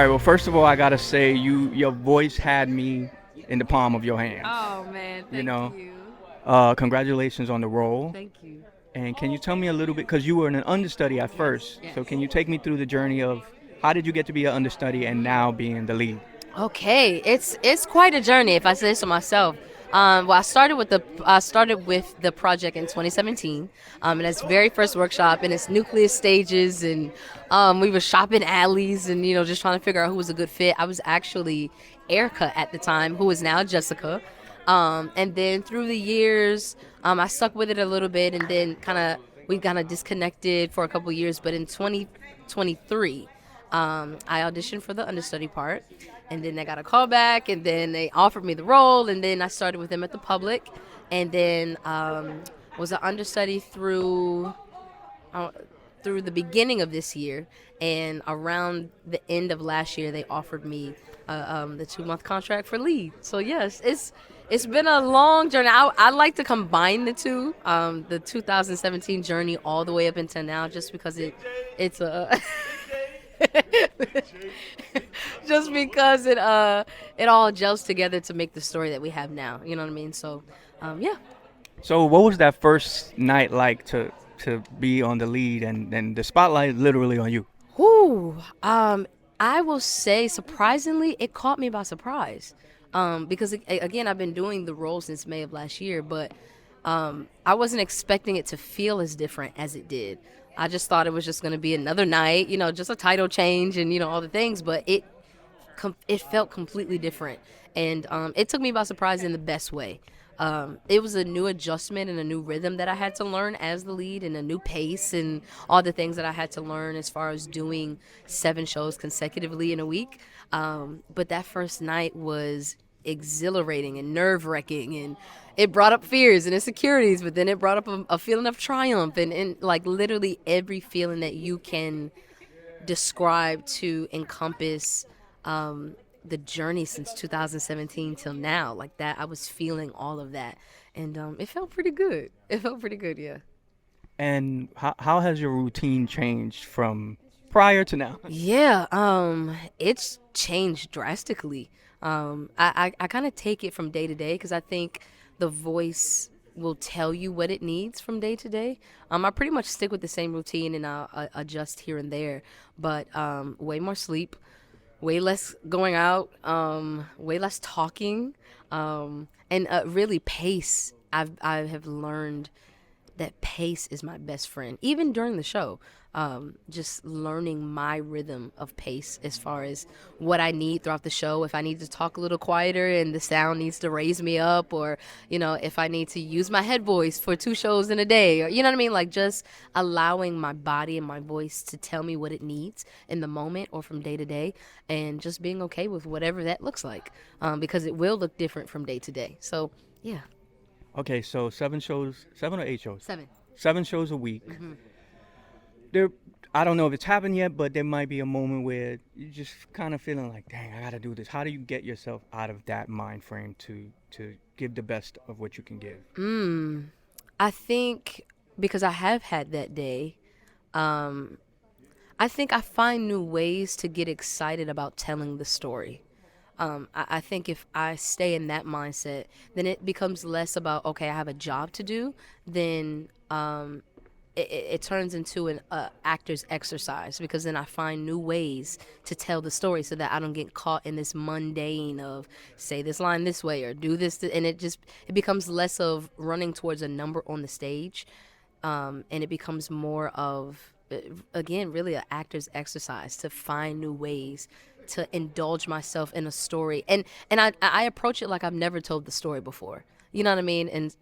Well, first of all, I gotta say your voice had me in the palm of your hands. Oh man, You thank know, you. congratulations on the role. Thank you. And can you tell me a little bit, because you were an understudy at Yes, first, yes. so can you take me through the journey of how did you get to be an understudy and now being the lead? Okay, it's quite a journey if I say so myself. Well, I started with the project in 2017, and its very first workshop in its nucleus stages, and we were shopping alleys and just trying to figure out who was a good fit. I was actually Erica at the time, who is now Jessica, and then through the years, I stuck with it a little bit, and then we kind of disconnected for a couple years. But in 2023, I auditioned for the understudy part, and then I got a call back, and then they offered me the role, and then I started with them at the public, and then was an understudy uh, through the beginning of this year, and around the end of last year, they offered me the 2 month contract for lead. So yes, it's been a long journey. I like to combine the two, the 2017 journey all the way up until now, just because it's a just because it all gels together to make the story that we have now. You know what I mean? So, yeah. So what was that first night like to be on the lead and the spotlight literally on you? Whew. I will say, surprisingly, it caught me by surprise. Because again, I've been doing the role since May of last year, but I wasn't expecting it to feel as different as it did. I just thought it was just going to be another night, just a title change and all the things, but it felt completely different, and it took me by surprise in the best way. It was a new adjustment and a new rhythm that I had to learn as the lead, and a new pace and all the things that I had to learn as far as doing 7 shows consecutively in a week. But that first night was exhilarating and nerve wracking, and it brought up fears and insecurities, but then it brought up a feeling of triumph, and like literally every feeling that you can describe to encompass the journey since 2017 till now. Like that, I was feeling all of that, and it felt pretty good. It felt pretty good, yeah. And how has your routine changed from prior to now? Yeah, it's changed drastically. I kind of take it from day to day because I think the voice will tell you what it needs from day to day. I pretty much stick with the same routine, and I'll adjust here and there, but way more sleep, way less going out, way less talking, and really pace. I have learned that pace is my best friend, even during the show. Just learning my rhythm of pace as far as what I need throughout the show. If I need to talk a little quieter and the sound needs to raise me up, or if I need to use my head voice for 2 shows in a day, or you know what I mean, like just allowing my body and my voice to tell me what it needs in the moment or from day to day, and just being okay with whatever that looks like, because it will look different from day to day. So yeah. Okay, so 7 shows, 7 or 8 shows, 7. 7 shows a week. There, I don't know if it's happened yet, but there might be a moment where you just kind of feeling like, dang, I gotta do this. How do you get yourself out of that mind frame to give the best of what you can give? I think because I have had that day, um, I think I find new ways to get excited about telling the story. I think if I stay in that mindset, then it becomes less about, okay, I have a job to do, then it turns into an actor's exercise, because then I find new ways to tell the story so that I don't get caught in this mundane of say this line this way or do this, and it becomes less of running towards a number on the stage, and it becomes more of, again, really an actor's exercise to find new ways to indulge myself in a story, and I approach it like I've never told the story before. You know what I mean? And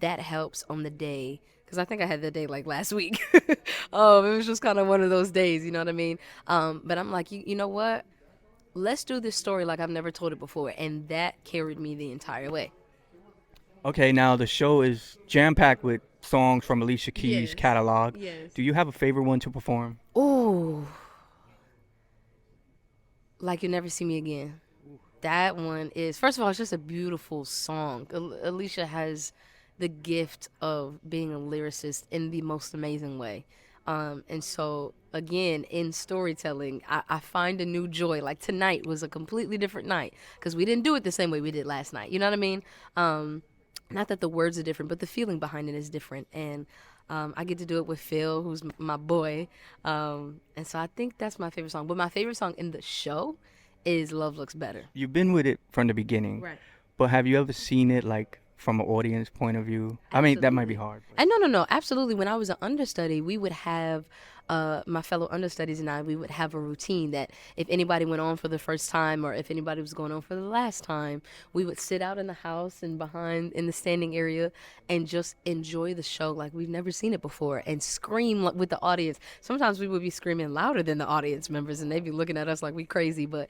that helps on the day, because I think I had that day like last week. It was just kind of one of those days. You know what I mean? But I'm like, you know what? Let's do this story like I've never told it before, and that carried me the entire way. Okay, now the show is jam packed with songs from Alicia Keys' Yes. catalog. Yes. Do you have a favorite one to perform? Ooh, like you never see me again. That one is, first of all, it's just a beautiful song. Alicia has the gift of being a lyricist in the most amazing way. And so, again, in storytelling, I find a new joy. Like tonight was a completely different night because we didn't do it the same way we did last night. You know what I mean? Not that the words are different, but the feeling behind it is different. And I get to do it with Phil, who's my boy. And so I think that's my favorite song. But my favorite song in the show is Love Looks Better. You've been with it from the beginning, Right. but have you ever seen it like from an audience point of view? I mean, that might be hard. But And no, absolutely. When I was an understudy, we would have my fellow understudies and I. We would have a routine that if anybody went on for the first time, or if anybody was going on for the last time, we would sit out in the house and behind in the standing area and just enjoy the show like we've never seen it before, and scream with the audience. Sometimes we would be screaming louder than the audience members, and they'd be looking at us like we crazy. But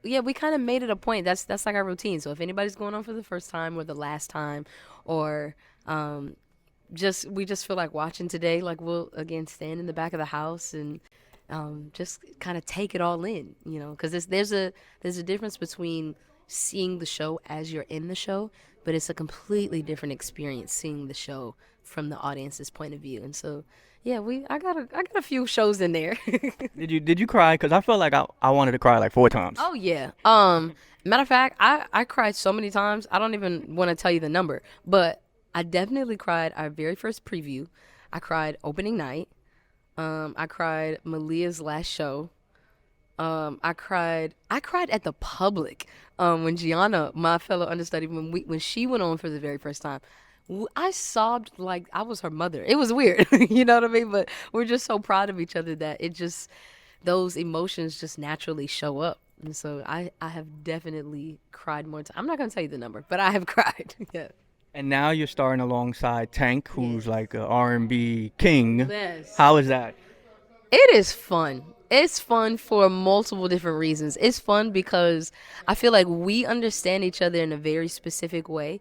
yeah, we kind of made it a point. That's like our routine. So if anybody's going on for the first time or the last time, or we just feel like watching today, like we'll again stand in the back of the house and just kind of take it all in, because there's a difference between seeing the show as you're in the show, but it's a completely different experience seeing the show from the audience's point of view. And so yeah, I got a few shows in there. did you cry? Because I felt like I wanted to cry like 4 times. Oh yeah. Matter of fact, I cried so many times. I don't even want to tell you the number, but I definitely cried our very first preview. I cried opening night. I cried Malia's last show. I cried at the public. When Gianna, my fellow understudy, when she went on for the very first time. I sobbed like I was her mother. It was weird, you know what I mean? But we're just so proud of each other that those emotions just naturally show up. And so I have definitely cried more times. I'm not going to tell you the number, but I have cried. Yeah. And now you're starring alongside Tank, who's like a R&B king. Yes. How is that? It is fun. It's fun for multiple different reasons. It's fun because I feel like we understand each other in a very specific way.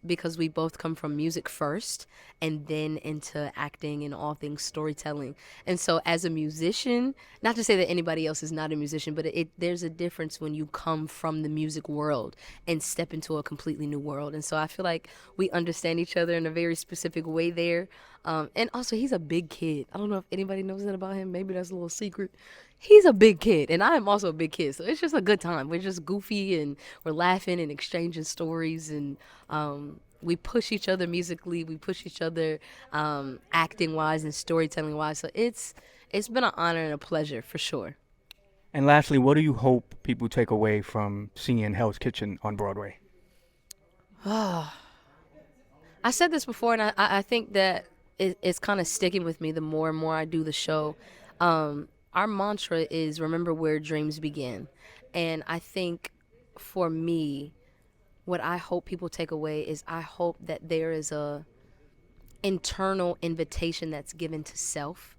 Because we both come from music first and then into acting and all things storytelling. And so as a musician, not to say that anybody else is not a musician, but there's a difference when you come from the music world and step into a completely new world. And so I feel like we understand each other in a very specific way there. And also, he's a big kid. I don't know if anybody knows that about him. Maybe that's a little secret. He's a big kid, and I am also a big kid. So it's just a good time. We're just goofy, and we're laughing and exchanging stories. And we push each other musically. We push each other acting-wise and storytelling-wise. So it's been an honor and a pleasure, for sure. And lastly, what do you hope people take away from seeing Hell's Kitchen on Broadway? I said this before, and I think that it's kind of sticking with me the more and more I do the show. Our mantra is remember where dreams begin. And I think for me, what I hope people take away is I hope that there is a internal invitation that's given to self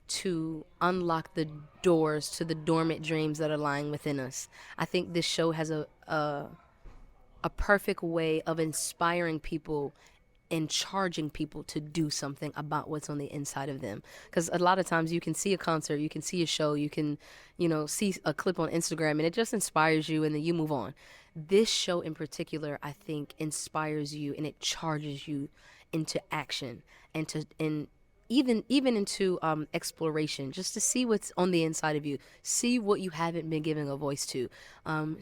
to unlock the doors to the dormant dreams that are lying within us. I think this show has a perfect way of inspiring people and charging people to do something about what's on the inside of them. Because a lot of times you can see a concert, you can see a show, you can, see a clip on Instagram, and it just inspires you, and then you move on. This show in particular, I think, inspires you, and it charges you into action and even into exploration, just to see what's on the inside of you, see what you haven't been giving a voice to,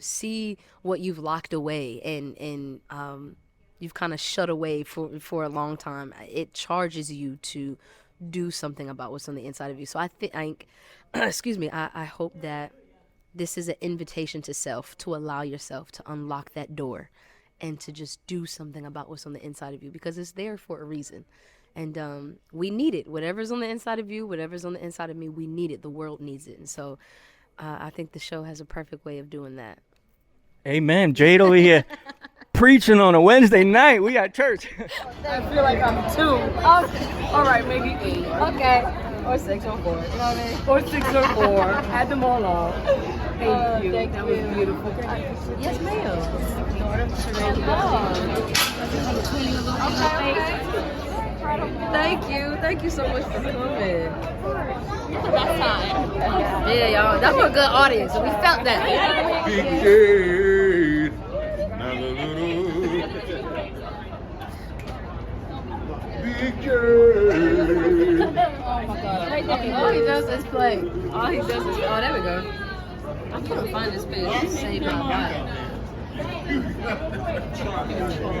see what you've locked away and you've kind of shut away for a long time. It charges you to do something about what's on the inside of you. So I think, excuse me, I hope that this is an invitation to self, to allow yourself to unlock that door and to just do something about what's on the inside of you, because it's there for a reason. And we need it. Whatever's on the inside of you, whatever's on the inside of me, we need it. The world needs it. And so I think the show has a perfect way of doing that. Amen. Jade over here preaching on a Wednesday night. We at church. I feel like I'm 2. All right, maybe 8. Okay. Or 6 or 4. You know what I mean? Or 6 or 4. Add them all up. Thank you. That was beautiful. Yes, ma'am. Thank you so much for coming. Yeah, y'all. That's a good audience. So we felt that. Big Jade. Big Jade. right there. All he does is play. All he does is. Oh, there we go. I couldn't find this page to save my life.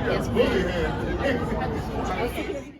Yes, please.